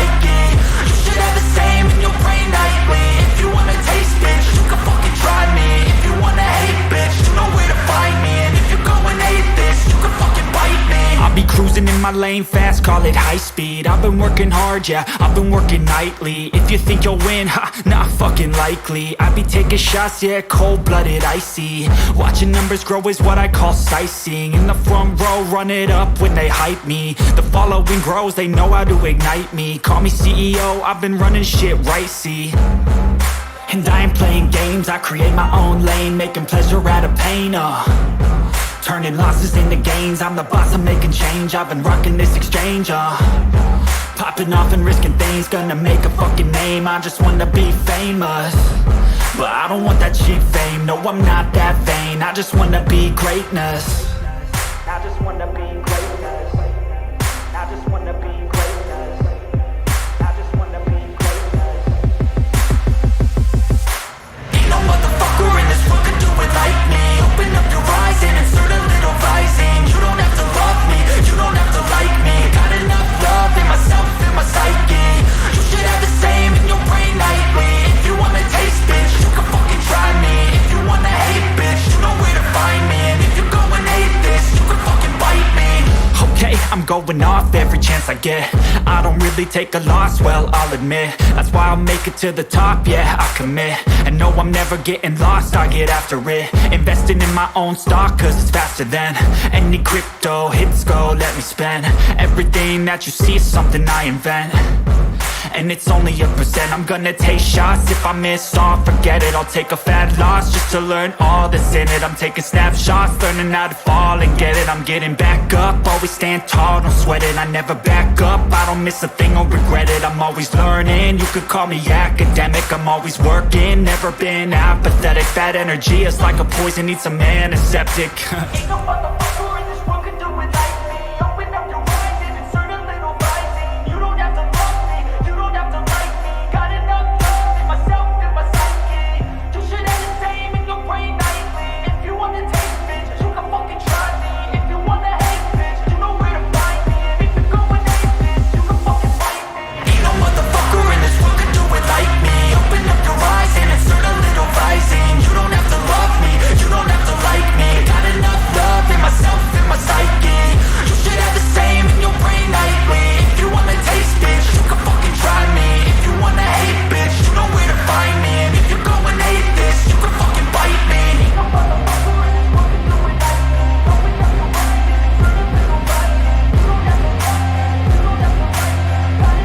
psyche. You should have the same in your brain nightly. If you wanna taste, bitch, you can fucking try me. If you wanna hate, bitch, you know where to find me. And if you're going hate this, you can fucking bite me. I'll be cruising in my lane fast, call it high speed. I've been working hard, yeah, I've been working nightly. If you think you'll win, ha, not fucking likely. I be taking shots, yeah, cold-blooded, icy. Watching numbers grow is what I call sightseeing. In the front row, run it up when they hype me. The following grows, they know how to ignite me. Call me CEO, I've been running shit right, see. And I ain't playing games, I create my own lane, making pleasure out of pain, turning losses into gains. I'm the boss, I'm making change. I've been rocking this exchange, popping off and risking things. Gonna make a fucking name, I just wanna be famous. But I don't want that cheap fame, no, I'm not that vain. I just wanna be greatness. I just wanna be greatness. I just wanna be greatness. I just wanna be greatness. Ain't no motherfucker in this world can do it like me. Open up your eyes and insert a little rising. You don't have to love me, you don't have to like me. Got enough love in myself, in my psyche. You should have the same in your brain nightly. If you wanna taste, bitch, you can fucking try me. If you wanna hate, bitch, you know where to find me. And if you're going hate this, you can fucking bite me. Okay, I'm going off every chance I get. I don't really take a loss, well, I'll admit. That's why I'll make it to the top, yeah, I commit. And no, I'm never getting lost, I get after it. Investing in my own stock, cause it's faster than any crypto hits go, let me spend. Everything that you see is something I invent. And it's only a percent. I'm gonna take shots. If I miss all, forget it. I'll take a fat loss just to learn all that's in it. I'm taking snapshots, learning how to fall and get it. I'm getting back up, always stand tall, don't sweat it. I never back up, I don't miss a thing or regret it. I'm always learning, you could call me academic. I'm always working, never been apathetic. That energy is like a poison, needs some antiseptic. Ain't no motherfucker in this world can do it like me. Open up your eyes and insert a little rising. You don't have to love me, you don't have to like me. Got enough love in myself, in my psyche. You should have the same in your brain nightly. If you wanna taste, bitch, you can fucking try me. If you wanna hate, bitch, you know where to find me. And if you're going hate this, you can fucking fight me. Ain't no motherfucker in this world can do it like me. Open up your eyes and insert a little rising. You don't have to love me, you don't have to like me. Got enough love in myself, in my psyche. You should have the same in your brain nightly. If you wanna taste, bitch, you can fucking try me. If you wanna hate, bitch, you know where to find me. And if you're going hate this, you can fucking bite me. Ain't no motherfucker in this world can do it like me. Open up your eyes and insert a little rising. You don't have to love me, you don't have to like me. Got enough love in myself.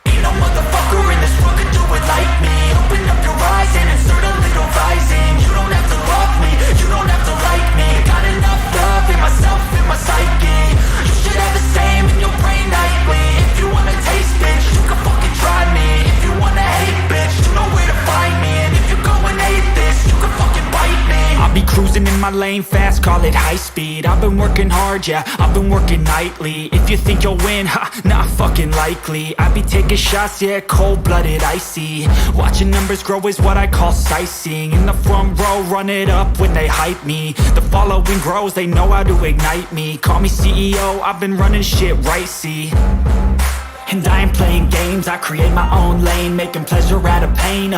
Ain't no motherfucker in this world can do it like me. Open up your eyes and insert a little rising. You don't have to love me, you don't have to like me. Got enough love in myself, in my psyche. You should have the same in your brain nightly. If you wanna taste, bitch, you can fucking try me. If you wanna hate, bitch, you know where to find me. And if you're going hate this, you can fucking bite me. I'll be cruising in my lane fast, call it high speed. I've been working hard, yeah, I've been working nightly. If you think you'll win, ha, not fucking likely. I be taking shots, yeah, cold-blooded, icy. Watching numbers grow is what I call sightseeing. In the front row, run it up when they hype me. The following grows, they know how to ignite me. Call me CEO, I've been running shit right, see. And I ain't playing games, I create my own lane, making pleasure out of pain,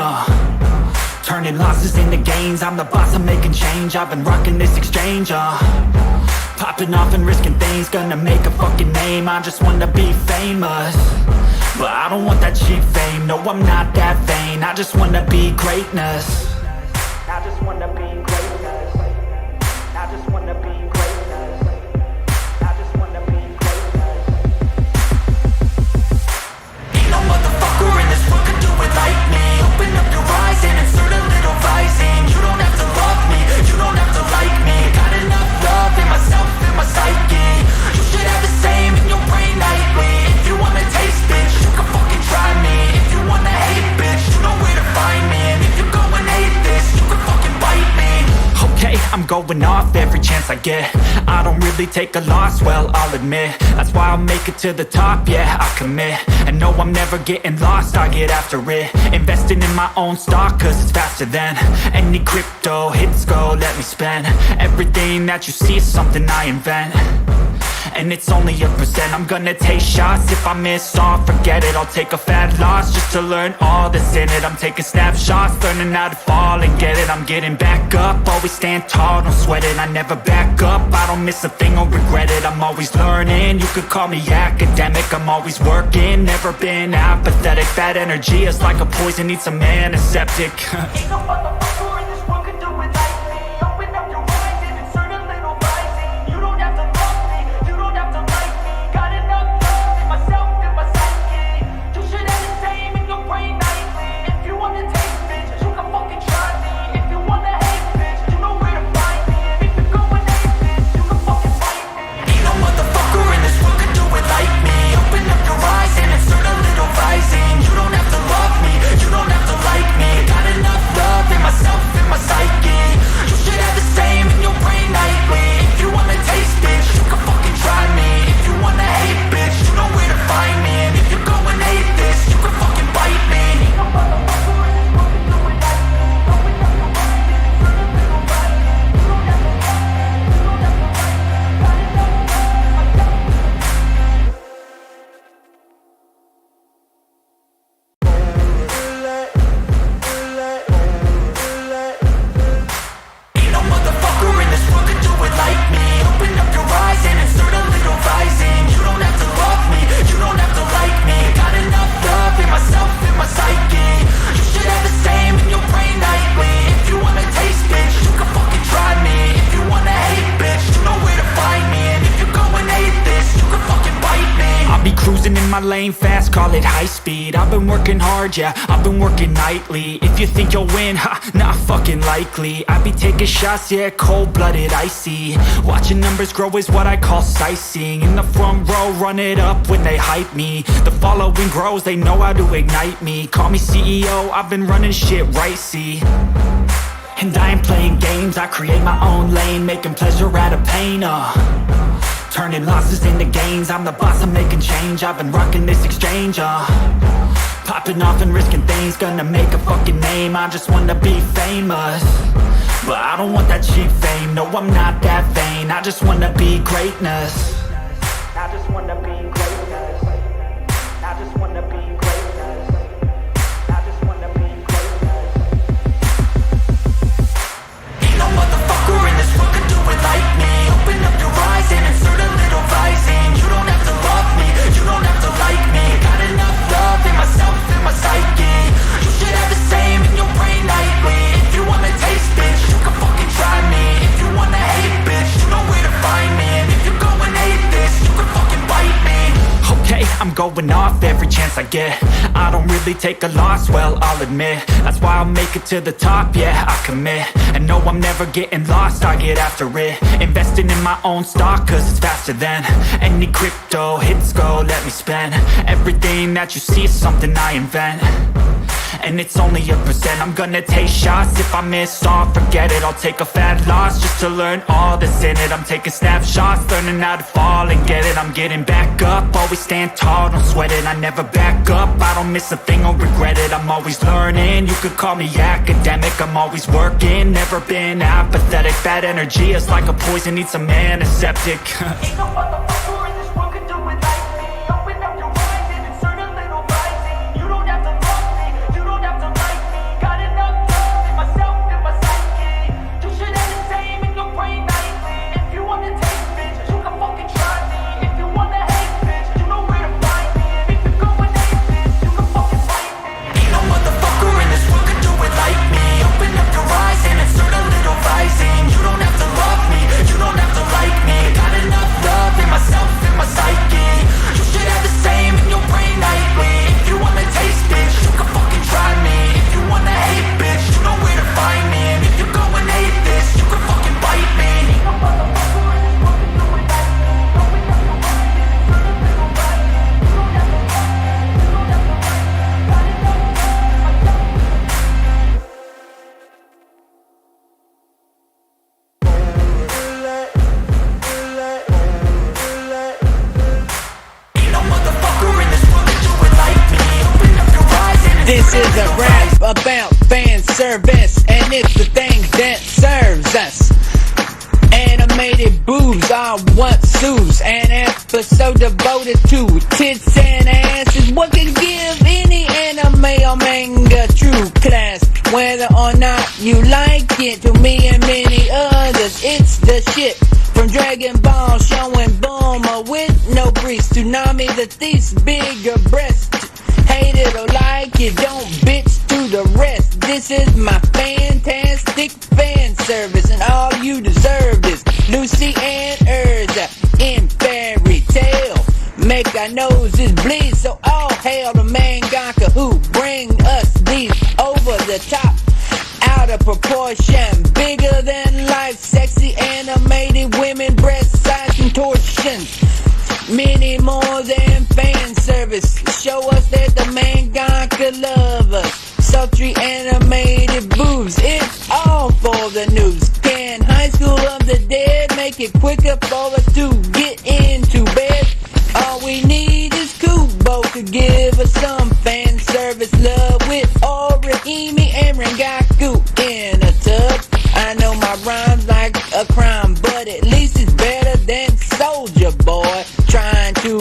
turning losses into gains. I'm the boss, I'm making change. I've been rocking this exchange, popping off and risking things. Gonna make a fucking name, I just wanna be famous. But I don't want that cheap fame, no, I'm not that vain. I just wanna be greatness. I just wanna be greatness. I just wanna be greatness. I just wanna be greatness. Ain't no motherfucker in this world can do it like me. Open up your eyes and insert a little rising. You don't have to love me, you don't have to like me. Got enough love in myself, in my psyche. You should have the same in your brain nightly. If you wanna taste, bitch, you can fucking try me. If you wanna hate, bitch, you know where to find me. And if you're going hate I'm going off every chance I get. I don't really take a loss, well, I'll admit. That's why I'll make it to the top, yeah, I commit. And no, I'm never getting lost, I get after it. Investing in my own stock, cause it's faster than any crypto hits go, let me spend. Everything that you see is something I invent, and it's only a percent. I'm gonna take shots, if I miss all, forget it. I'll take a fat loss just to learn all that's in it. I'm taking snapshots, learning how to fall and get it. I'm getting back up, always stand tall, don't sweat it. I never back up, I don't miss a thing or regret it. I'm always learning, you could call me academic. I'm always working, never been apathetic. Bad energy is like a poison, needs some antiseptic. Ain't no motherfucker in this world can do it like me. Open up your eyes and insert a little rising. You don't have to love me, you don't have to like me. Got enough love in myself and my psyche. You should have the same in your brain nightly. If you wanna taste, bitch, you can fucking try me. If you wanna hate, bitch, you know where to find me. And if you're going hate, bitch, you can fucking fight me. Ain't no motherfucker in this world can do it like me. Open up your eyes and insert a little rising. You don't have to love me, you don't have to like me. Got enough love in myself and my psyche. You should have the same in your brain nightly. If you wanna taste, bitch, you can fucking try me. If you wanna hate, bitch, you know where to find me. And if you're going hate this, you can fucking bite me. Ain't no motherfucker in this world can do it like me. Open up your eyes and insert a little rising. You don't have to love me, you don't have to like me. Got enough love in myself. Ain't no motherfucker in this world can do it like me. Open up your eyes and insert a little rising. You don't have to love me, you don't have to like me. Got enough love in myself and my psyche. You should have the same in your brain nightly. If you wanna taste, bitch, you can fucking try me. If you wanna hate, bitch, you know where to find me. And if you're going hate this, you can fucking bite me. I'll be cruising in my lane fast, call it high speed. I've been working hard, yeah, I've been working nightly. If you think you'll win, ha, not fucking likely. I be taking shots, yeah, cold-blooded, icy. Watching numbers grow is what I call sightseeing. In the front row, run it up when they hype me. The following grows, they know how to ignite me. Call me CEO, I've been running shit right, see. And I ain't playing games, I create my own lane, making pleasure out of pain, turning losses into gains. I'm the boss, I'm making change. I've been rocking this exchange, popping off and risking things. Gonna make a fucking name, I just wanna be famous. But I don't want that cheap fame, no, I'm not that vain. I just wanna be greatness. I just wanna be greatness. I just wanna be greatness. I just wanna be greatness. Ain't no motherfucker in this world can do it like me. Open up your eyes and insert a little rising. You don't have to love me, you don't have to like me. Got enough love in myself and my psyche. You should have the same in your brain nightly. If you wanna taste, bitch, you can fucking try me. If you wanna hate, bitch, you know where to find me. And if you're going hate this, you can fucking bite me. Okay, I'm going off every chance I get. I don't really take a loss, well, I'll admit. That's why I'll make it to the top, yeah, I commit. And no, I'm never getting lost, I get after it. Investing in my own stock, cause it's faster than any crypto hits go, let me spend. Everything that you see is something I invent, and it's only a percent. I'm gonna take shots, if I miss all, forget it. I'll take a fat loss just to learn all that's in it. I'm taking snapshots, learning how to fall and get it. I'm getting back up, always stand tall, don't sweat it. I never back up, I don't miss a thing or regret it. I'm always learning, you could call me academic. I'm always working, never been apathetic. Bad energy is like a poison, needs some antiseptic. Ain't no motherfucker in this world can do it like me. Open up your eyes and insert a little rising. You don't have to love me, you don't have to like me. Got enough love in myself and my psyche. You should have the same in your brain nightly. If you wanna taste, bitch, you can fucking try me. If you wanna hate, bitch, you know where to find me. And if you're going hate this, you can fucking fight me. Ain't no motherfucker in this world can do it like me. Open up your eyes and insert a little rising. You don't have to love me, you don't have to like me. Got enough love in myself This is a rap about fan service, and it's the thing that serves us. Animated boobs are what soothes. An episode devoted to tits and asses. What can give any anime or manga true class? Whether or not you like it, to me and many others, it's the shit. From Dragon Ball showing Bulma with no breast, Tsunami the thief's bigger breast. Hate it or like it, don't bitch to the rest. This is my fantastic fan service, and all you deserve is Lucy and Urza in Fairy Tale. Make our noses bleed, so all hail the mangaka who bring us these over the top, out of proportion, bigger than life, sexy animated women, breast size contortions. Many more than fan service. Show us that the mangaka love us. Sultry animated boobs. It's all for the news. Can High School of the Dead make it quicker for us to get into bed? All we need is Kubo to give us some fan service love with Orihime and Rengaku in a tub. I know my rhyme's like a crime, but at least it's better than Soulja Boy trying to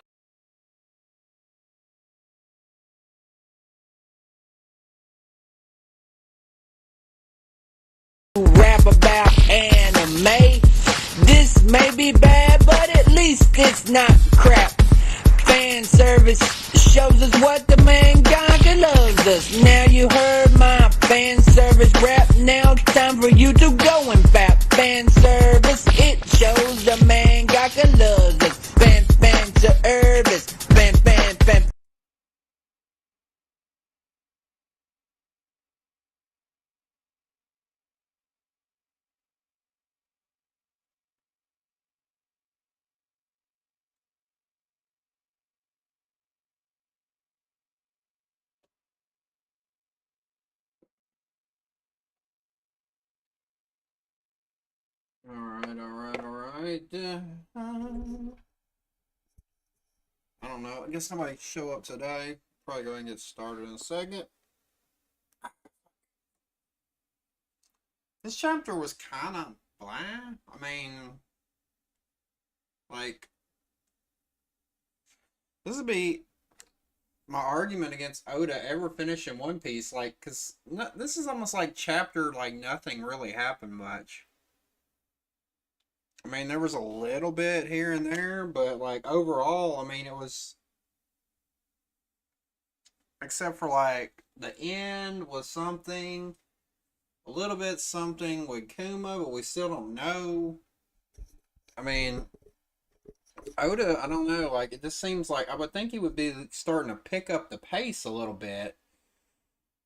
rap about anime. This may be bad, but at least it's not crap. Fan service shows us what the mangaka loves us. Now you heard my fan service rap. Now time for you to go and fap. Fan service, it shows the mangaka loves us. Fan service, fan. Alright. I don't know. I guess somebody show up today. Probably go ahead and get started in a second. This chapter was kind of bland. I mean, like, this would be my argument against Oda ever finishing One Piece. Like, because this is almost like chapter, like, nothing really happened much. I mean, there was a little bit here and there, but, like, overall, I mean, it was, except for, like, the end was something, a little bit something with Kuma, but we still don't know. I mean, Oda, I don't know, like, it just seems like, I would think he would be starting to pick up the pace a little bit,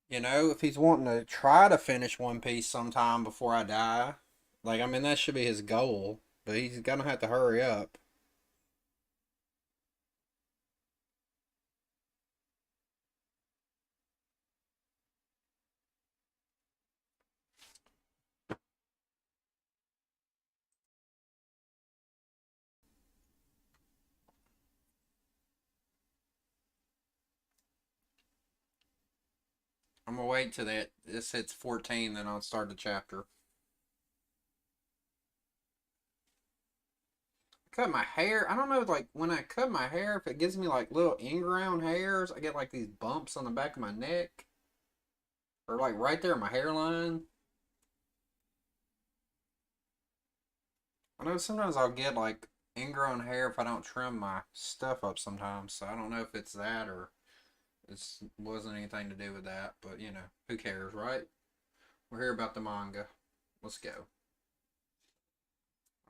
you know, if he's wanting to try to finish One Piece sometime before I die. Like, I mean, that should be his goal, but he's gonna have to hurry up. I'm gonna wait till this hits 14, then I'll start the chapter. Cut my hair. I don't know, like, when I cut my hair, if it gives me, like, little ingrown hairs, I get, like, these bumps on the back of my neck. Or, like, right there in my hairline. I know sometimes I'll get, like, ingrown hair if I don't trim my stuff up sometimes. So I don't know if it's that or it wasn't anything to do with that. But, you know, who cares, right? We're here about the manga. Let's go.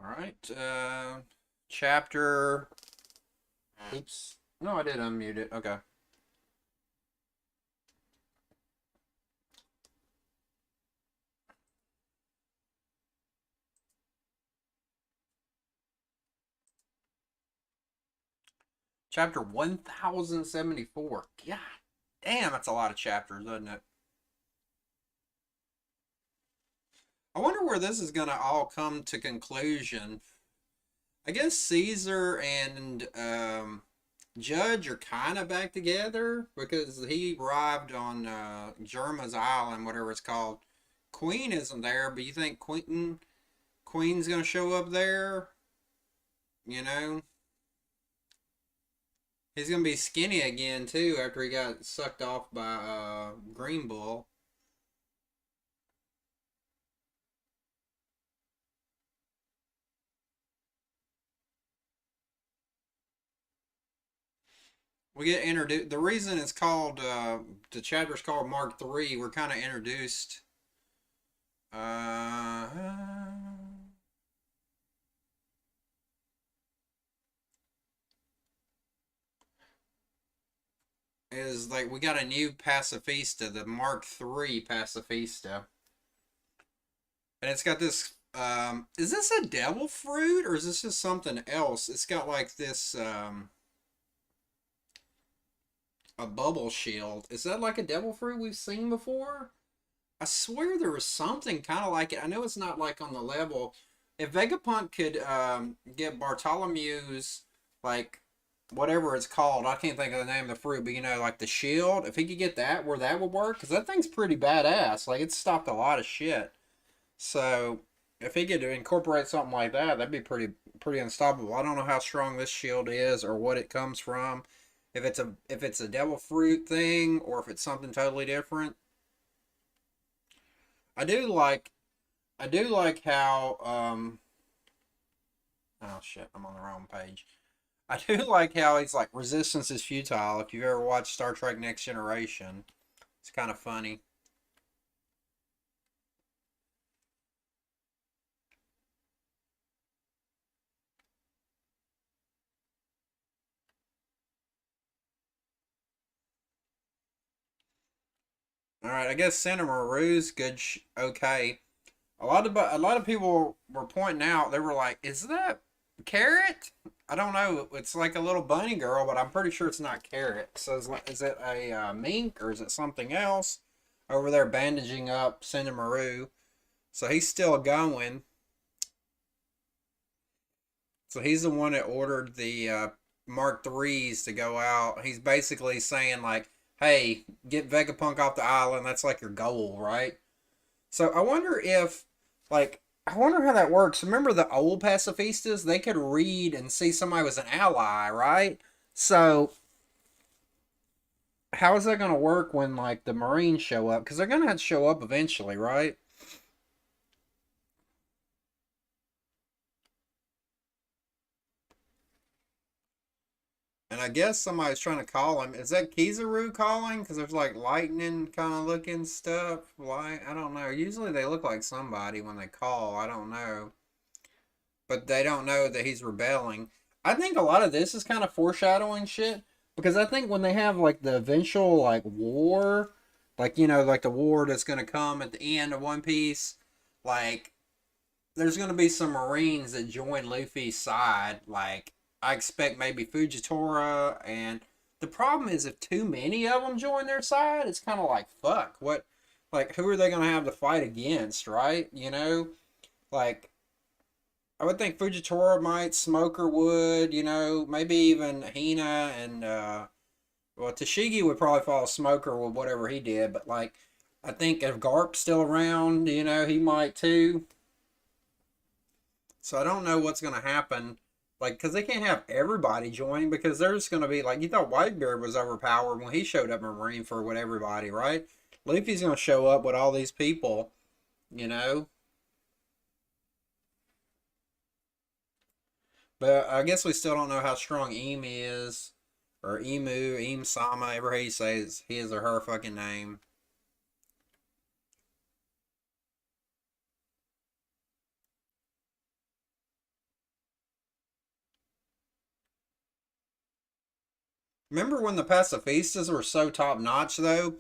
Alright. Chapter. Oops. No, I did unmute it. Okay. Chapter 1074. God damn, that's a lot of chapters, doesn't it? I wonder where this is going to all come to conclusion. I guess Caesar and Judge are kind of back together because he arrived on Jerma's Island, whatever it's called. Queen isn't there, but you think Queen's gonna show up there? You know, he's gonna be skinny again too after he got sucked off by Green Bull. We get introduced. The reason it's called the chapter's called Mark Three. We're kind of introduced. Uh, is like we got a new pacifista, the Mark Three pacifista, and it's got this. Is this a devil fruit or is this just something else? It's got like this a bubble shield. Is that like a devil fruit we've seen before? I swear there was something kind of like it. I know it's not like on the level. If Vegapunk could get Bartholomew's like whatever it's called, I can't think of the name of the fruit, but you know, like the shield. If he could get that, where that would work, because that thing's pretty badass. Like it's stopped a lot of shit. So if he could incorporate something like that, that'd be pretty unstoppable. I don't know how strong this shield is or what it comes from. If it's a devil fruit thing or if it's something totally different. I do like how oh shit, I'm on the wrong page. I do like how he's like resistance is futile. If you've ever watched Star Trek Next Generation, it's kind of funny. All right, I guess Cinema Rue's good. Okay, a lot of people were pointing out. They were like, "Is that Carrot?" I don't know. It's like a little bunny girl, but I'm pretty sure it's not Carrot. So is it a mink or is it something else? Over there bandaging up Cinema Rue. So he's still going. So he's the one that ordered the Mark threes to go out. He's basically saying like, "Hey, get Vegapunk off the island. That's like your goal, right?" So I wonder how that works. Remember the old pacifistas? They could read and see somebody was an ally, right? So how is that going to work when like the Marines show up? Because they're going to have to show up eventually, right? And I guess somebody's trying to call him. Is that Kizaru calling? Because there's like lightning kind of looking stuff. Why? I don't know. Usually they look like somebody when they call. I don't know. But they don't know that he's rebelling. I think a lot of this is kind of foreshadowing shit. Because I think when they have like the eventual like war, like you know, like the war that's gonna come at the end of One Piece, like there's gonna be some Marines that join Luffy's side. Like I expect maybe Fujitora, and the problem is if too many of them join their side, it's kind of like fuck. What, like who are they gonna have to fight against, right? You know, like I would think Fujitora might, Smoker would, you know, maybe even Hina and well Tashigi would probably follow Smoker with whatever he did, but like I think if Garp's still around, you know, he might too. So I don't know what's going to happen. Like, because they can't have everybody joining because there's going to be, like, you thought Whitebeard was overpowered when he showed up in Marineford with everybody, right? Luffy's going to show up with all these people, you know? But I guess we still don't know how strong Eam is. Or Emu, Eam Sama, ever he says his or her fucking name. Remember when the pacifistas were so top notch, though?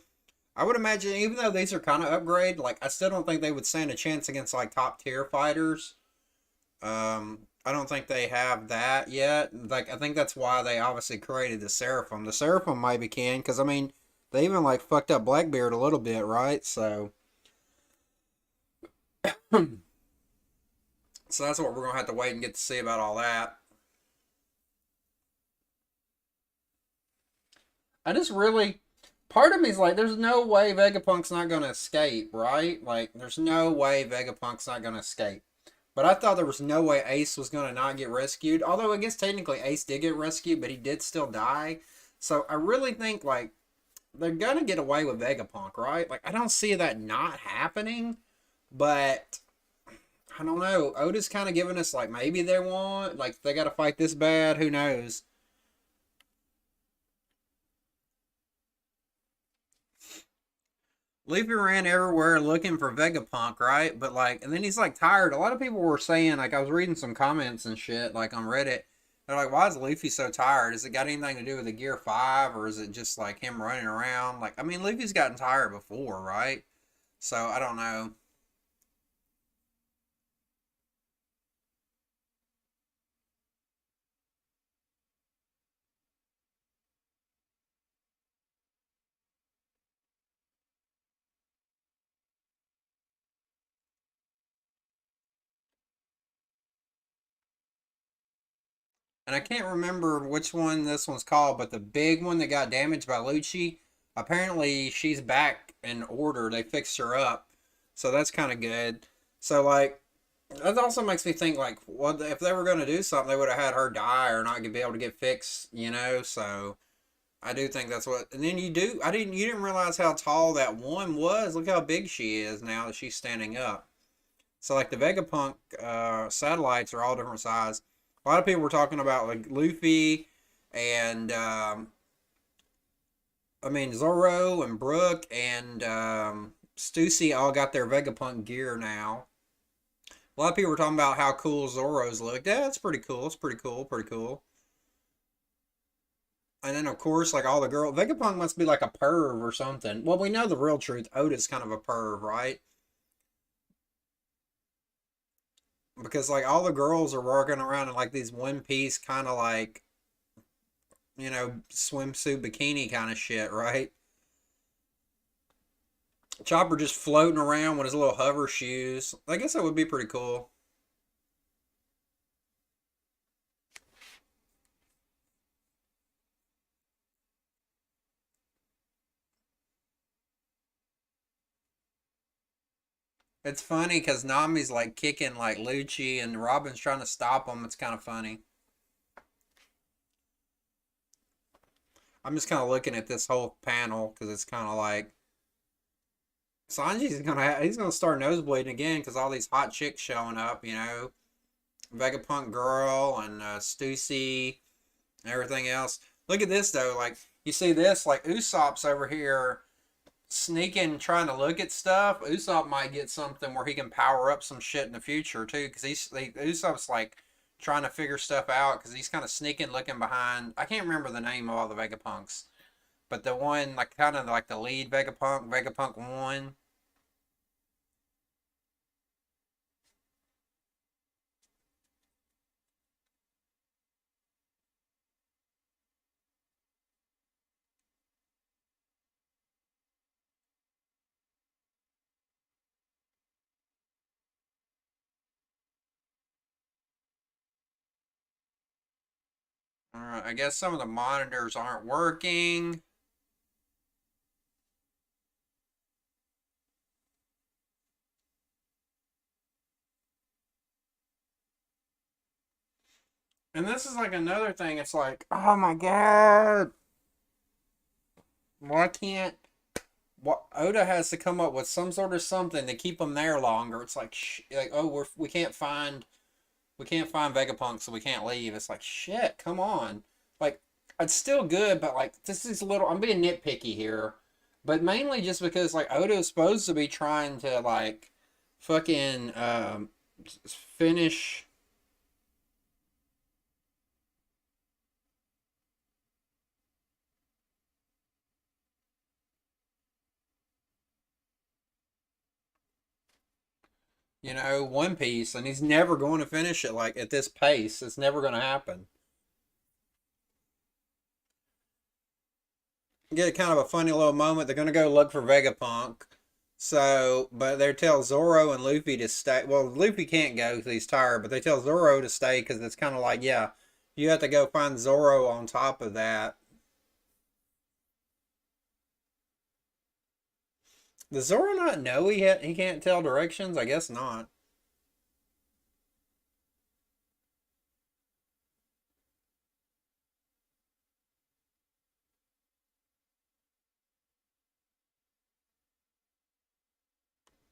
I would imagine, even though these are kind of upgrade, like I still don't think they would stand a chance against like top tier fighters. I don't think they have that yet. Like I think that's why they obviously created the Seraphim. The Seraphim maybe can, because I mean, they even like fucked up Blackbeard a little bit, right? So, so that's what we're gonna have to wait and get to see about all that. I just really, part of me is like, there's no way Vegapunk's not gonna escape, right? Like, there's no way Vegapunk's not gonna escape. But I thought there was no way Ace was gonna not get rescued. Although I guess technically Ace did get rescued, but he did still die. So I really think like they're gonna get away with Vegapunk, right? Like I don't see that not happening, but I don't know. Oda's kind of giving us like maybe they want like they got to fight this bad. Who knows? Luffy ran everywhere looking for Vegapunk, right? But like, and then he's like tired. A lot of people were saying like I was reading some comments and shit like on Reddit. They're like, why is Luffy so tired? Has it got anything to do with the Gear 5 or is it just like him running around? Like, I mean, Luffy's gotten tired before, right? So I don't know. And I can't remember which one this one's called, but the big one that got damaged by Lucci, apparently she's back in order. They fixed her up. So that's kind of good. So, like, that also makes me think, like, what if they were going to do something, they would have had her die or not be able to get fixed, you know? So, I do think that's what. And then you didn't realize how tall that one was. Look how big she is now that she's standing up. So, like, the Vegapunk satellites are all different size. A lot of people were talking about like Luffy and I mean Zoro and Brook and Stussy all got their Vegapunk gear now. A lot of people were talking about how cool Zoro's looked. Yeah, that's pretty cool. It's pretty cool. Pretty cool. And then of course, like all the girls, Vegapunk must be like a perv or something. Well, we know the real truth. Oda's kind of a perv, right? Because like all the girls are walking around in like these one piece kind of like swimsuit bikini kind of shit, right? Chopper just floating around with his little hover shoes. I guess that would be pretty cool. It's funny because Nami's like kicking like Lucci and Robin's trying to stop him. It's kind of funny. I'm just kind of looking at this whole panel because it's kind of like Sanji's he's gonna start nosebleeding again because all these hot chicks showing up. Vegapunk girl and Stussy and everything else. Look at this though. Like you see this, like Usopp's over here sneaking, trying to look at stuff. Usopp might get something where he can power up some shit in the future too, because Usopp's like trying to figure stuff out because he's kind of sneaking, looking behind. I can't remember the name of all the Vegapunks, but the one like kind of like the lead Vegapunk, Vegapunk One. Alright, I guess some of the monitors aren't working. And this is like another thing. It's like, oh my god, why can't what Oda has to come up with some sort of something to keep them there longer. It's like, like oh, we can't find Vegapunk, so we can't leave. It's like shit. Come on, like it's still good, but like this is a little. I'm being nitpicky here, but mainly just because like Oda is supposed to be trying to like fucking finish. One Piece, and he's never going to finish it like at this pace. It's never going to happen. Get kind of a funny little moment. They're going to go look for Vegapunk. So, but they tell Zoro and Luffy to stay. Well, Luffy can't go because he's tired, but they tell Zoro to stay because it's kind of like, yeah, you have to go find Zoro on top of that. Does Zoro not know he can't tell directions? I guess not.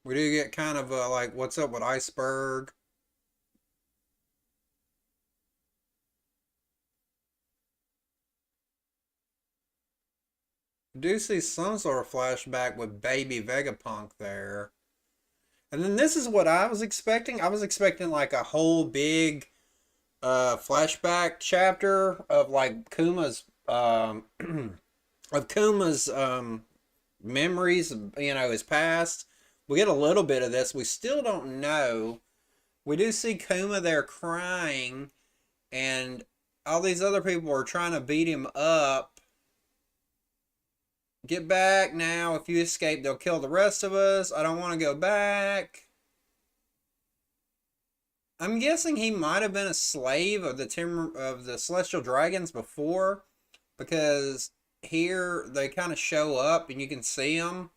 We do get kind of like what's up with Iceberg. We do see some sort of flashback with baby Vegapunk there. And then this is what I was expecting. I was expecting like a whole big flashback chapter of like Kuma's of Kuma's memories, his past. We get a little bit of this. We still don't know. We do see Kuma there crying, and all these other people are trying to beat him up. Get back now. If you escape, they'll kill the rest of us. I don't want to go back. I'm guessing he might have been a slave of the Celestial Dragons before, because here they kind of show up and you can see them.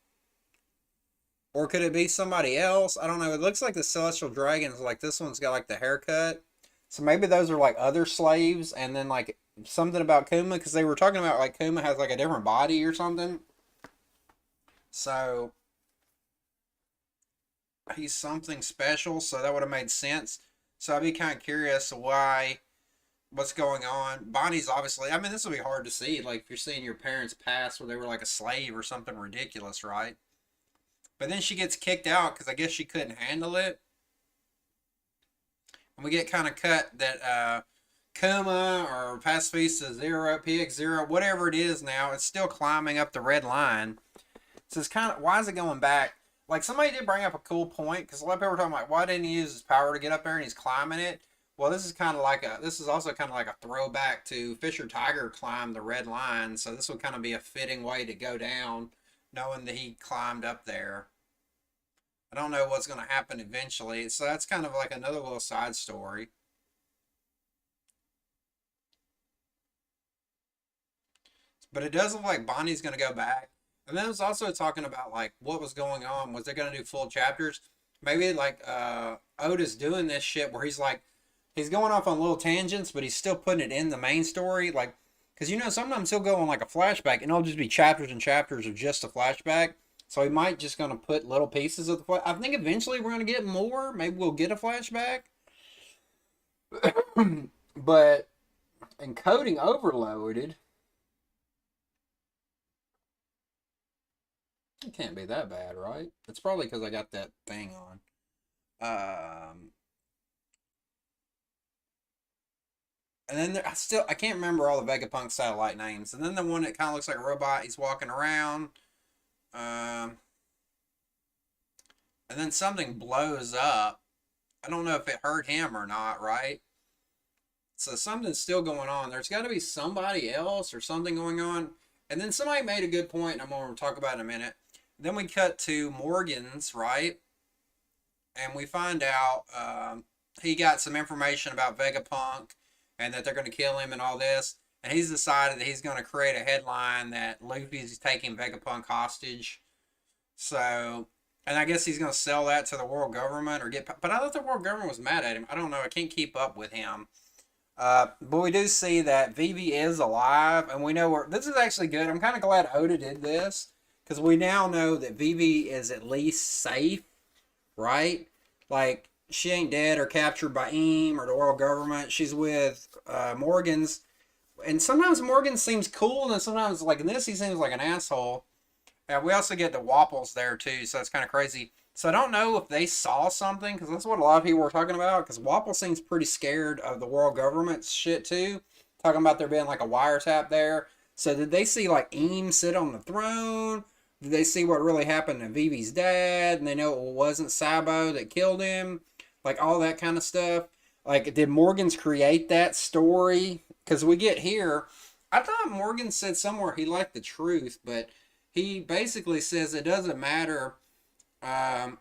Or could it be somebody else? I don't know. It looks like the Celestial Dragons, like this one's got like the haircut. So maybe those are like other slaves, and then like something about Kuma, because they were talking about like Kuma has like a different body or something. So he's something special, so that would have made sense. So I'd be kind of curious what's going on. Bonnie's obviously, I mean, this will be hard to see. Like if you're seeing your parents pass where they were like a slave or something ridiculous, right? But then she gets kicked out because I guess she couldn't handle it. And we get kind of cut that Kuma or Pacifista Zero, PX0, whatever it is now, it's still climbing up the red line. So it's kind of, why is it going back? Like somebody did bring up a cool point, because a lot of people were talking like, why didn't he use his power to get up there and he's climbing it? Well, this is also kind of like a throwback to Fisher Tiger climbed the red line. So this would kind of be a fitting way to go down, knowing that he climbed up there. I don't know what's going to happen eventually. So that's kind of like another little side story. But it does look like Bonnie's going to go back. And then it was also talking about like what was going on. Was they going to do full chapters? Maybe like Oda's doing this shit where he's like, he's going off on little tangents, but he's still putting it in the main story. Like, because sometimes he'll go on like a flashback and it'll just be chapters and chapters of just a flashback. So he might just going to put little pieces of the I think eventually we're going to get more. Maybe we'll get a flashback. But encoding overloaded. It can't be that bad, right? It's probably because I got that thing on. And then I can't remember all the Vegapunk satellite names. And then the one that kind of looks like a robot, he's walking around. And then something blows up. I don't know if it hurt him or not, right? So something's still going on. There's got to be somebody else or something going on. And then somebody made a good point, and I'm going to talk about it in a minute. Then we cut to Morgan's, right? And we find out he got some information about Vegapunk and that they're going to kill him and all this. And he's decided that he's going to create a headline that Luffy's taking Vegapunk hostage. So, and I guess he's going to sell that to the world government or but I thought the world government was mad at him. I don't know. I can't keep up with him. But we do see that Vivi is alive, and we know this is actually good. I'm kind of glad Oda did this, because we now know that Vivi is at least safe, right? Like, she ain't dead or captured by Eam or the world government. She's with Morgan's. And sometimes Morgan seems cool, and sometimes, like in this, he seems like an asshole. And we also get the Wapples there, too, so it's kind of crazy. So I don't know if they saw something, because that's what a lot of people were talking about, because Wapple seems pretty scared of the world government's shit, too. Talking about there being, like, a wiretap there. So did they see, like, Eam sit on the throne? Did they see what really happened to Vivi's dad? And they know it wasn't Sabo that killed him? Like, all that kind of stuff. Like, did Morgan's create that story? Because we get here, I thought Morgan said somewhere he liked the truth, but he basically says it doesn't matter. My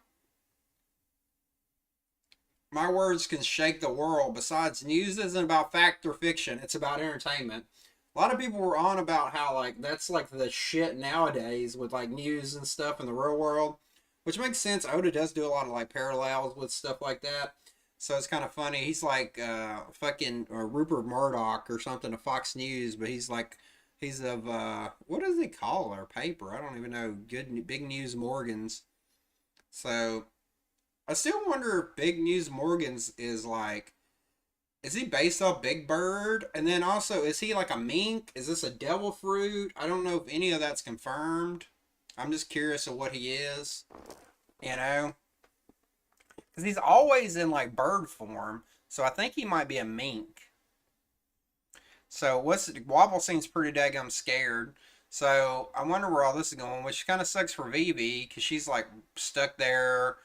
words can shake the world. Besides, news isn't about fact or fiction. It's about entertainment. A lot of people were on about how like that's like the shit nowadays with like news and stuff in the real world, which makes sense. Oda does do a lot of like parallels with stuff like that, so it's kind of funny. He's like fucking Rupert Murdoch or something of Fox News, but he's like he's of what does they call our paper? I don't even know. Good Big News Morgans. So I still wonder if Big News Morgans is like, is he based off Big Bird? And then also, is he like a mink? Is this a devil fruit? I don't know if any of that's confirmed. I'm just curious of what he is, you know? Because he's always in like bird form, so I think he might be a mink. So Wobble seems pretty daggum scared. So I wonder where all this is going, which kind of sucks for Vivi because she's like stuck there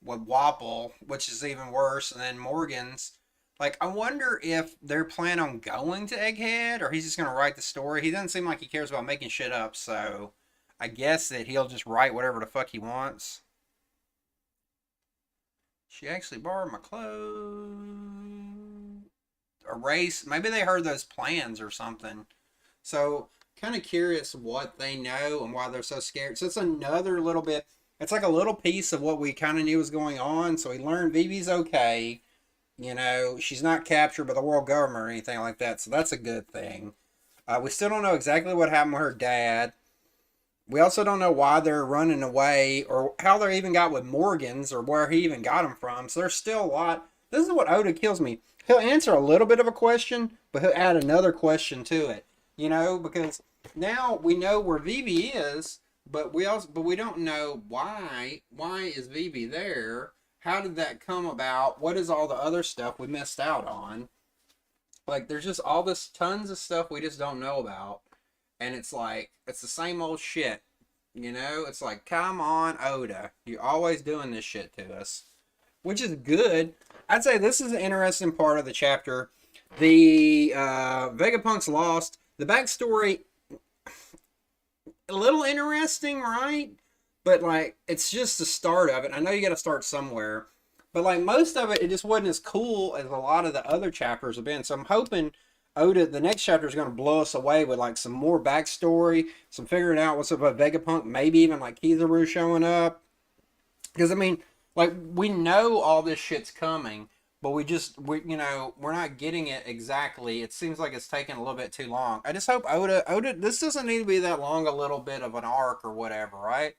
with Wobble, which is even worse. And then Morgan's like, I wonder if they're planning on going to Egghead or he's just gonna write the story. He doesn't seem like he cares about making shit up, so I guess that he'll just write whatever the fuck he wants. She actually borrowed my clothes. Erase. Maybe they heard those plans or something. So kind of curious what they know and why they're so scared. So it's another little bit. It's like a little piece of what we kind of knew was going on. So we learned Vivi's okay. You know, she's not captured by the world government or anything like that. So that's a good thing. We still don't know exactly what happened with her dad. We also don't know why they're running away or how they even got with Morgan's or where he even got them from. So there's still a lot. This is what Oda kills me. He'll answer a little bit of a question, but he'll add another question to it. You know, because now we know where Vivi is, but we don't know why. Why is Vivi there? How did that come about? What is all the other stuff we missed out on? Like, there's just all this tons of stuff we just don't know about. And it's like, it's the same old shit. You know? It's like, come on, Oda. You're always doing this shit to us. Which is good. I'd say this is an interesting part of the chapter. The Vegapunk's lost. The backstory, a little interesting, right? But, like, it's just the start of it. I know you got to start somewhere. But, like, most of it, it just wasn't as cool as a lot of the other chapters have been. So I'm hoping Oda, the next chapter is going to blow us away with, like, some more backstory. Some figuring out what's up with Vegapunk. Maybe even, like, Kizaru showing up. Because, I mean, like, we know all this shit's coming. But you know, we're not getting it exactly. It seems like it's taking a little bit too long. I just hope Oda, this doesn't need to be that long, a little bit of an arc or whatever, right?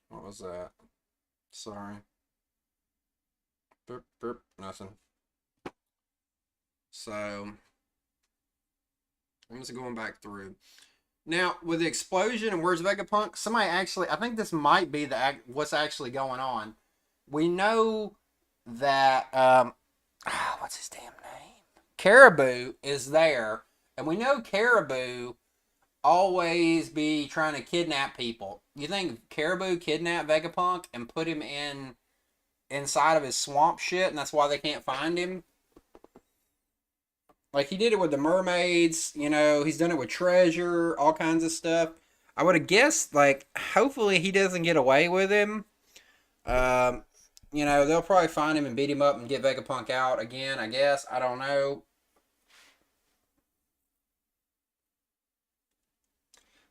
What was that? Sorry. Burp, burp, nothing. So, I'm just going back through. Now, with the explosion and where's Vegapunk, somebody actually, I think this might be what's actually going on. We know that, what's his damn name? Caribou is there. And we know Caribou always be trying to kidnap people. You think Caribou kidnapped Vegapunk and put him inside of his swamp shit and that's why they can't find him? Like, he did it with the mermaids, you know, he's done it with Treasure, all kinds of stuff. I would have guessed, like, hopefully he doesn't get away with him. You know, they'll probably find him and beat him up and get Vegapunk out again, I guess. I don't know.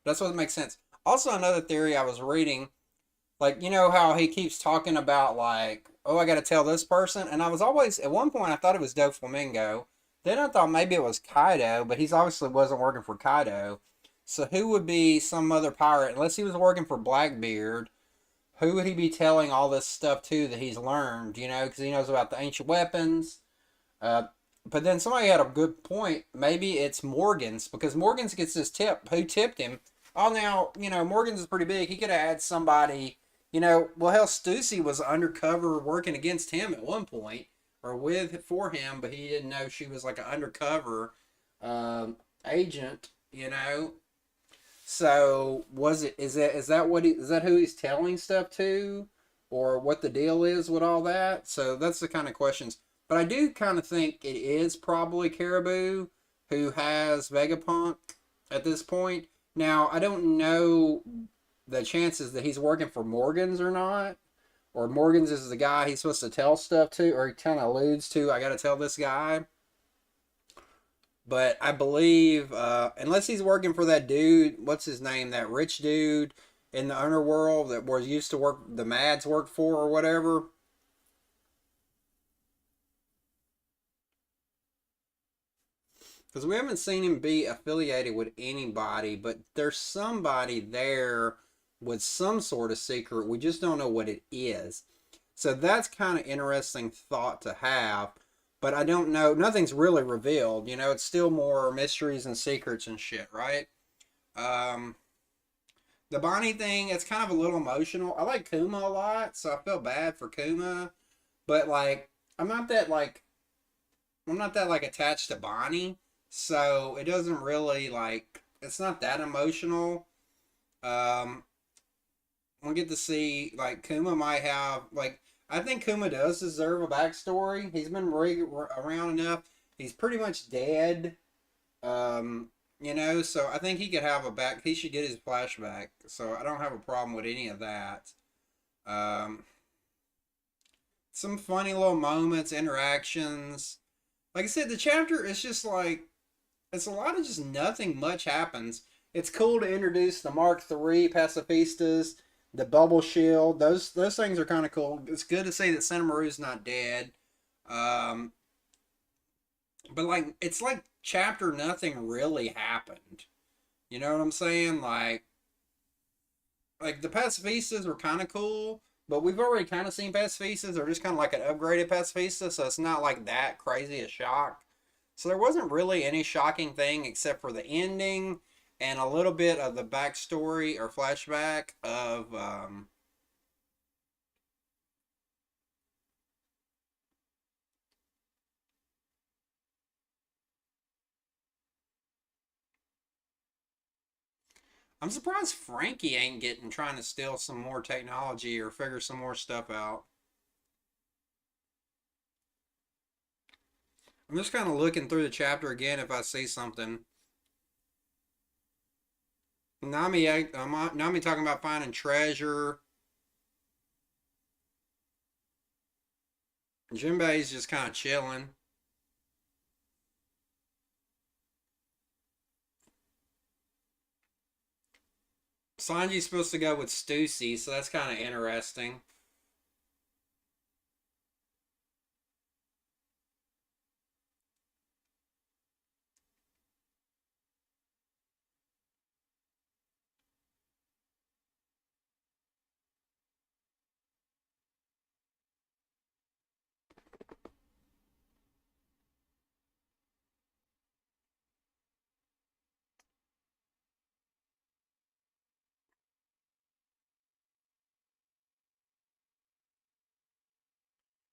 That's what makes sense. Also, another theory I was reading, like, you know how he keeps talking about, like, oh, I got to tell this person? And I was always, at one point, I thought it was Doflamingo. Then I thought maybe it was Kaido, but he's obviously wasn't working for Kaido. So who would be some other pirate? Unless he was working for Blackbeard, who would he be telling all this stuff to that he's learned, you know? Because he knows about the ancient weapons. But then somebody had a good point. Maybe it's Morgan's, because Morgan's gets this tip. Who tipped him? Oh, now, you know, Morgan's is pretty big. He could have had somebody, you know, well, hell, Stussy was undercover working against him at one point. Or for him, but he didn't know she was like an undercover agent, you know. So is that who he's telling stuff to, or what the deal is with all that? So that's the kind of questions. But I do kind of think it is probably Caribou who has Vegapunk at this point. Now I don't know the chances that he's working for Morgan's or not. or Morgan's is the guy he's supposed to tell stuff to, or he kind of alludes to, I got to tell this guy. But I believe, unless he's working for that dude, what's his name, that rich dude in the underworld that was used to work, the Mads worked for or whatever. Because we haven't seen him be affiliated with anybody, but there's somebody there with some sort of secret. We just don't know what it is. So that's kind of interesting thought to have. But I don't know. Nothing's really revealed. You know, it's still more mysteries and secrets and shit, right? Um, the Bonnie thing, it's kind of a little emotional. I like Kuma a lot, so I feel bad for Kuma. But like, I'm not that like I'm not that like attached to Bonnie, so it doesn't really like it's not that emotional. Um, we'll get to see like Kuma might have like I think Kuma does deserve a backstory. He's been around enough. He's pretty much dead. You know, so I think he could have a back. He should get his flashback. So I don't have a problem with any of that. Um, some funny little moments, interactions. Like I said, the chapter is just like it's a lot of just nothing much happens. It's cool to introduce the Mark III pacifistas, the bubble shield. Those things are kind of cool. It's good to see that Senamaru's not dead. Um, but like it's like chapter nothing really happened. You know what I'm saying? Like the pacifistas were kind of cool, but we've already kind of seen pacifistas. They're just kind of like an upgraded pacifista, so it's not like that crazy a shock. So there wasn't really any shocking thing except for the ending and a little bit of the backstory or flashback of I'm surprised Frankie ain't getting trying to steal some more technology or figure some more stuff out. I'm just kind of looking through the chapter again if I see something. Nami talking about finding treasure. Jinbei's just kind of chilling. Sanji's supposed to go with Stussy, so that's kind of interesting.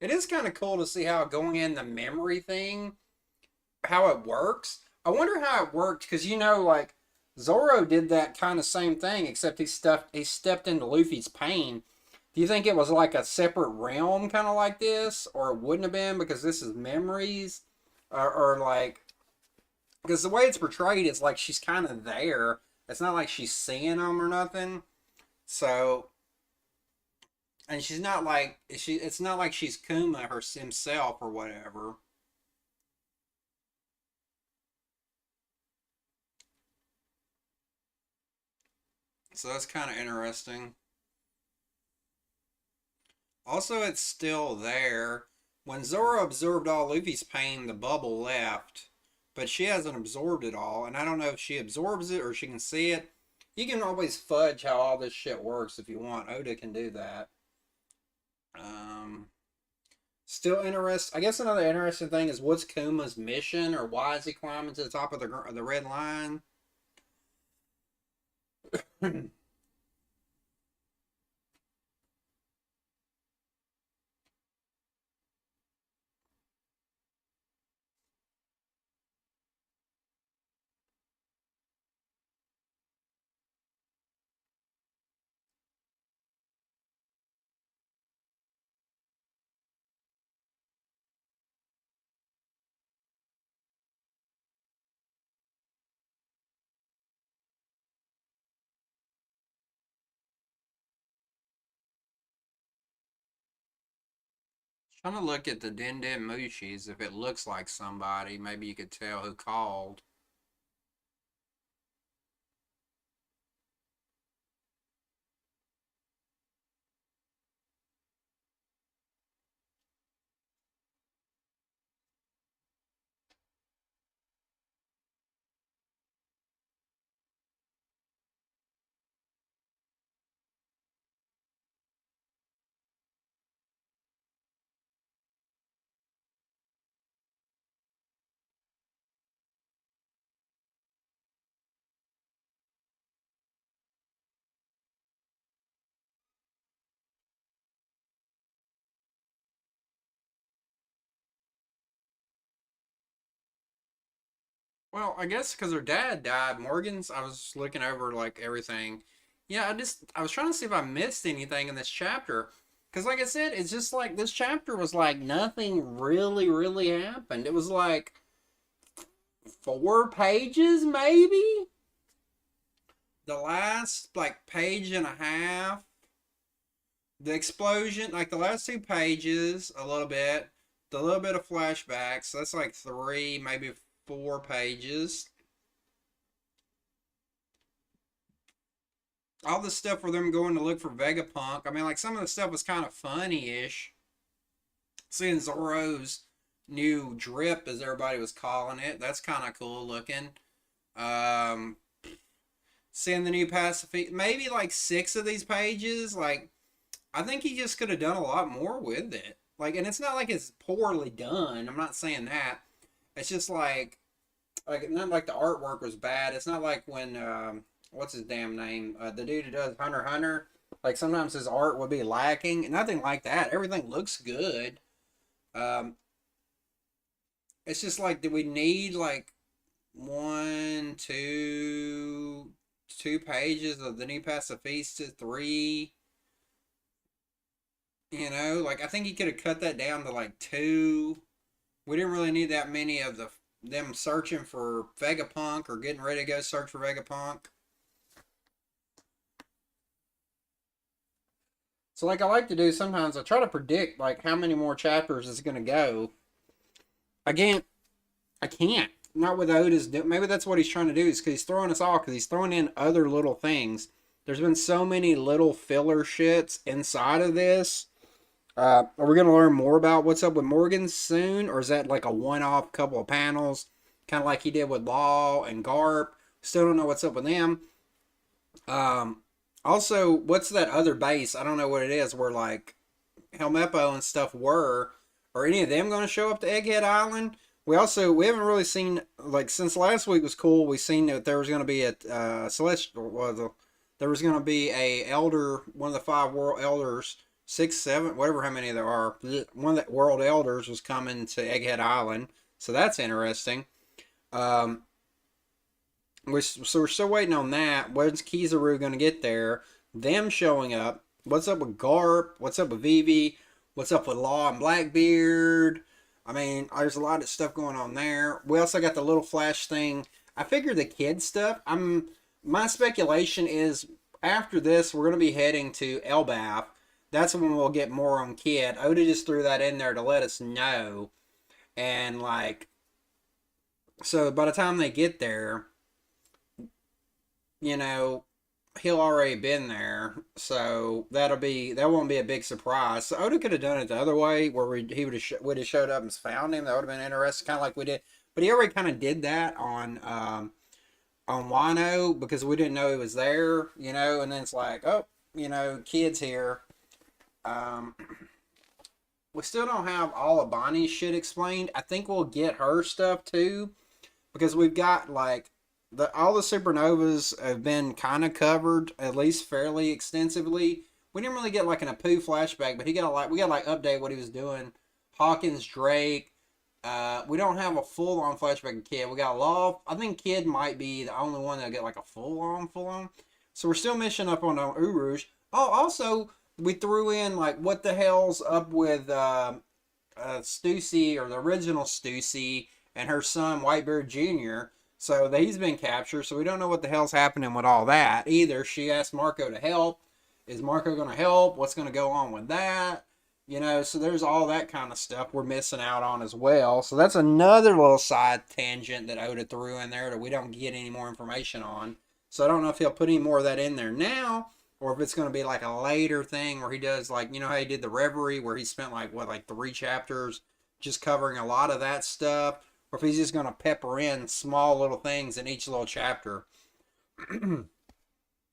It is kind of cool to see how going in the memory thing, how it works. I wonder how it worked because you know, like Zoro did that kind of same thing, except he stepped into Luffy's pain. Do you think it was like a separate realm, kind of like this, or it wouldn't have been because this is memories, or like because the way it's portrayed, it's like she's kind of there. It's not like she's seeing them or nothing. So, and she's not like she. It's not like she's Kuma himself or whatever. So that's kind of interesting. Also, it's still there. When Zoro absorbed all Luffy's pain, the bubble left. But she hasn't absorbed it all, and I don't know if she absorbs it or she can see it. You can always fudge how all this shit works if you want. Oda can do that. Um, still interest. I guess another interesting thing is what's Kuma's mission, or why is he climbing to the top of the red line? Trying to look at the Den Den Mushis. If it looks like somebody, maybe you could tell who called. Well, I guess because her dad died, Morgan's. I was looking over like everything. Yeah, I was trying to see if I missed anything in this chapter. Because, like I said, it's just like this chapter was like nothing really happened. It was like 4 pages, maybe? The last like page and a half, the explosion, like the last 2 pages, a little bit, the little bit of flashbacks. So that's like 3, maybe 4 pages. All the stuff where them going to look for Vegapunk. I mean, like some of the stuff was kind of funny-ish. Seeing Zoro's new drip, as everybody was calling it, that's kind of cool looking. Um, Seeing the new pacifist, maybe like 6 of these pages. Like, I think he just could have done a lot more with it. Like, and it's not like it's poorly done. I'm not saying that. It's just like not like the artwork was bad. It's not like when what's his damn name? The dude who does Hunter x Hunter. Like sometimes his art would be lacking. Nothing like that. Everything looks good. Um, it's just like, do we need like one, two pages of the new pacifista? 3. Like I think he could have cut that down to like 2. We didn't really need that many of them searching for Vegapunk or getting ready to go search for Vegapunk. So like I like to do sometimes, I try to predict like how many more chapters it's gonna go. Again, I can't. Not with Otis. Maybe that's what he's trying to do. Is because he's throwing us all. Because he's throwing in other little things. There's been so many little filler shits inside of this. Are we going to learn more about what's up with Morgan soon? Or is that like a one-off couple of panels? Kind of like he did with Law and Garp. Still don't know what's up with them. Also, what's that other base? I don't know what it is. Where like Helmeppo and stuff were. Are any of them going to show up to Egghead Island? We haven't really seen, like, since last week was cool, we seen that there was going to be a celestial, well, there was going to be a elder, one of the 5 world elders, 6, 7, whatever how many there are, one of the world elders was coming to Egghead Island, so that's interesting. So we're still waiting on that. When's Kizaru going to get there? Them showing up. What's up with Garp? What's up with Vivi? What's up with Law and Blackbeard? I mean, there's a lot of stuff going on there. We also got the little Flash thing. I figure the kid stuff. My speculation is after this, we're going to be heading to Elbaf. That's when we'll get more on Kid. Oda just threw that in there to let us know. And like, so by the time they get there, he'll already been there, so that won't be a big surprise. So Oda could have done it the other way, where he would have showed up and found him. That would have been interesting, kind of like we did. But he already kind of did that on Wano, because we didn't know he was there, And then it's like, oh, Kid's here. We still don't have all of Bonnie's shit explained. I think we'll get her stuff too, because we've got like. All the supernovas have been kind of covered, at least fairly extensively. We didn't really get like an Apu flashback, but we got like update what he was doing. Hawkins, Drake. We don't have a full on flashback of Kid. We got Law. I think Kid might be the only one that'll get like a full on. So we're still missing up on Urush. Oh, also we threw in like what the hell's up with Stussy, or the original Stussy, and her son Whitebeard Jr. So he's been captured, so we don't know what the hell's happening with all that either. She asked Marco to help. Is Marco going to help? What's going to go on with that? You know, so there's all that kind of stuff we're missing out on as well. So that's another little side tangent that Oda threw in there that we don't get any more information on. So I don't know if he'll put any more of that in there now, or if it's going to be like a later thing where he does, like, you know how he did the Reverie, where he spent like, what, like 3 chapters just covering a lot of that stuff, or if he's just going to pepper in small little things in each little chapter.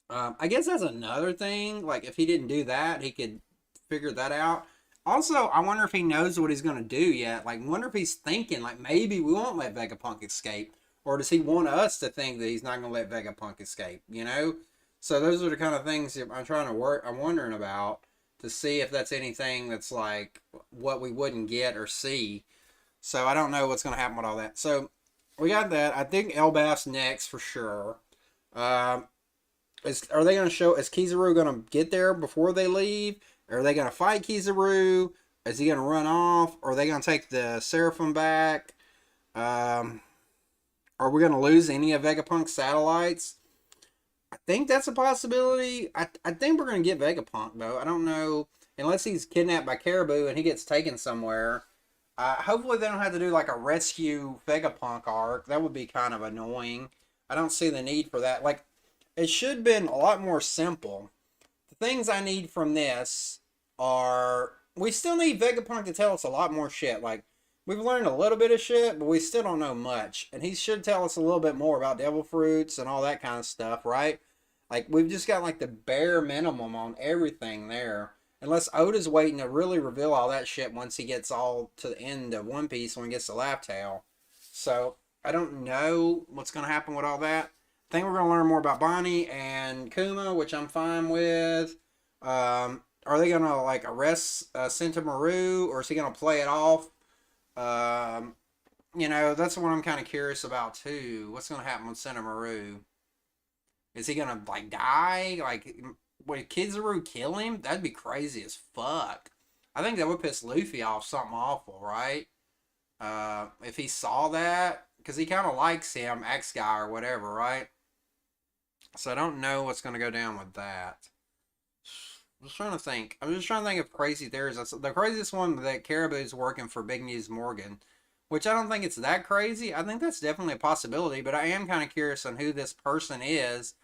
I guess that's another thing. Like, if he didn't do that, he could figure that out. Also, I wonder if he knows what he's going to do yet. Like, wonder if he's thinking, like, maybe we won't let Vegapunk escape. Or does he want us to think that he's not going to let Vegapunk escape, you know? So those are the kind of things I'm wondering about, to see if that's anything that's, like, what we wouldn't get or see. So I don't know what's going to happen with all that. So we got that. I think Elbaf's next for sure. Are they going to show, is Kizaru going to get there before they leave? Are they going to fight Kizaru? Is he going to run off? Or are they going to take the Seraphim back? Are we going to lose any of Vegapunk's satellites? I think that's a possibility. I think we're going to get Vegapunk, though. I don't know. Unless he's kidnapped by Caribou and he gets taken somewhere. Hopefully they don't have to do like a rescue Vegapunk arc. That would be kind of annoying. I don't see the need for that. Like, it should have been a lot more simple. The things I need from this are, we still need Vegapunk to tell us a lot more shit. Like, we've learned a little bit of shit, but we still don't know much. And he should tell us a little bit more about devil fruits and all that kind of stuff, right? Like, we've just got like the bare minimum on everything there. Unless Oda's waiting to really reveal all that shit once he gets all to the end of One Piece, when he gets to Laugh Tale. So, I don't know what's going to happen with all that. I think we're going to learn more about Bonnie and Kuma, which I'm fine with. Are they going to, like, arrest Sentamaru, or is he going to play it off? You know, that's what I'm kind of curious about, too. What's going to happen with Sentamaru? Is he going to, like, die? Like, would Kizaru kill him? That'd be crazy as fuck. I think that would piss Luffy off something awful, right? If he saw that, because he kind of likes him, X-Guy or whatever, right? So I don't know what's going to go down with that. I'm just trying to think. I'm just trying to think of crazy theories. The craziest one, that Caribou's working for Big News Morgan, which I don't think it's that crazy. I think that's definitely a possibility, but I am kind of curious on who this person is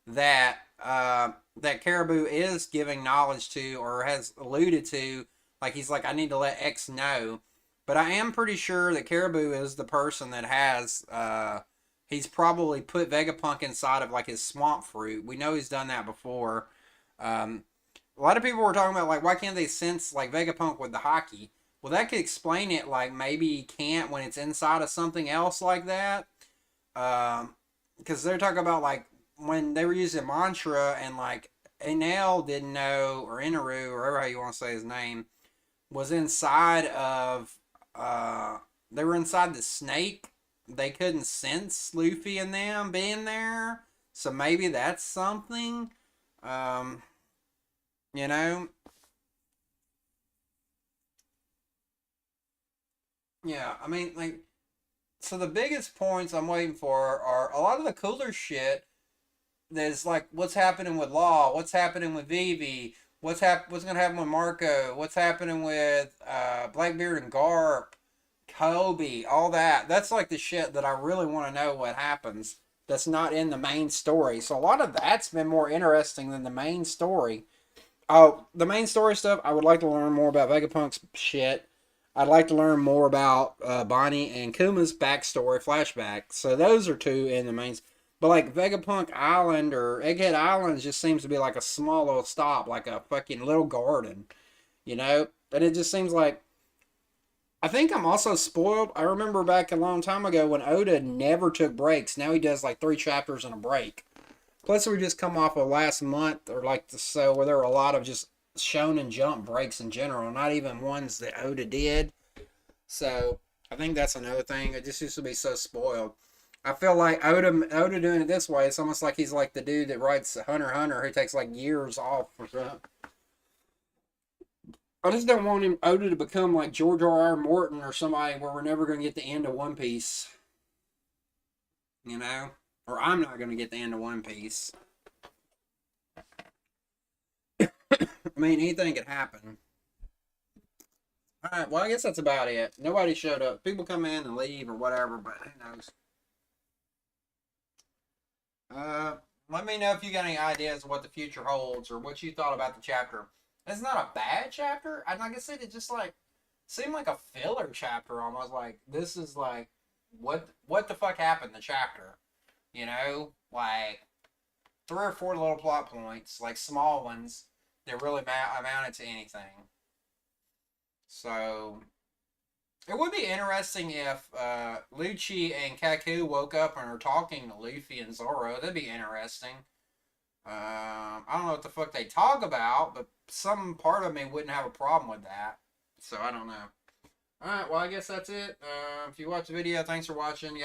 that that Caribou is giving knowledge to, or has alluded to. Like, he's like, I need to let X know. But I am pretty sure that Caribou is the person that has, he's probably put Vegapunk inside of, like, his swamp fruit. We know he's done that before. A lot of people were talking about, like, why can't they sense, like, Vegapunk with the hockey? Well, that could explain it, like, maybe he can't when it's inside of something else like that. Because they're talking about, like, when they were using Mantra, and, like, Enel didn't know, or Inaru, or whatever you want to say his name, was inside of, they were inside the snake. They couldn't sense Luffy and them being there. So maybe that's something. You know? Yeah, I mean, like, so the biggest points I'm waiting for are a lot of the cooler shit. There's like, what's happening with Law, what's happening with Vivi, what's gonna happen with Marco, what's happening with Blackbeard and Garp, Kobe, all that. That's like the shit that I really want to know what happens. That's not in the main story. So a lot of that's been more interesting than the main story. Oh, the main story stuff, I would like to learn more about Vegapunk's shit. I'd like to learn more about Bonnie and Kuma's backstory, flashback. So those are two in the main. But like Vegapunk Island or Egghead Island just seems to be like a small little stop, like a fucking little garden, you know? And it just seems like, I think I'm also spoiled. I remember back a long time ago when Oda never took breaks. Now he does like 3 chapters in a break. Plus we just come off of last month, or like so, where there were a lot of just Shonen Jump breaks in general, not even ones that Oda did. So I think that's another thing. It just used to be so spoiled. I feel like Oda doing it this way, it's almost like he's like the dude that writes Hunter x Hunter, who takes like years off or something. I just don't want Oda to become like George R.R. Martin or somebody where we're never going to get the end of One Piece. You know? Or I'm not going to get the end of One Piece. I mean, anything could happen. Alright, well, I guess that's about it. Nobody showed up. People come in and leave or whatever, but who knows. Let me know if you got any ideas of what the future holds or what you thought about the chapter. It's not a bad chapter. Like I said, it just like seemed like a filler chapter almost. Like this is like what the fuck happened in the chapter? You know, like 3 or 4 little plot points, like small ones that really amounted to anything. So it would be interesting if Lucci and Kaku woke up and are talking to Luffy and Zoro. That'd be interesting. I don't know what the fuck they talk about, but some part of me wouldn't have a problem with that. So I don't know. Alright, well, I guess that's it. If you watched the video, thanks for watching. You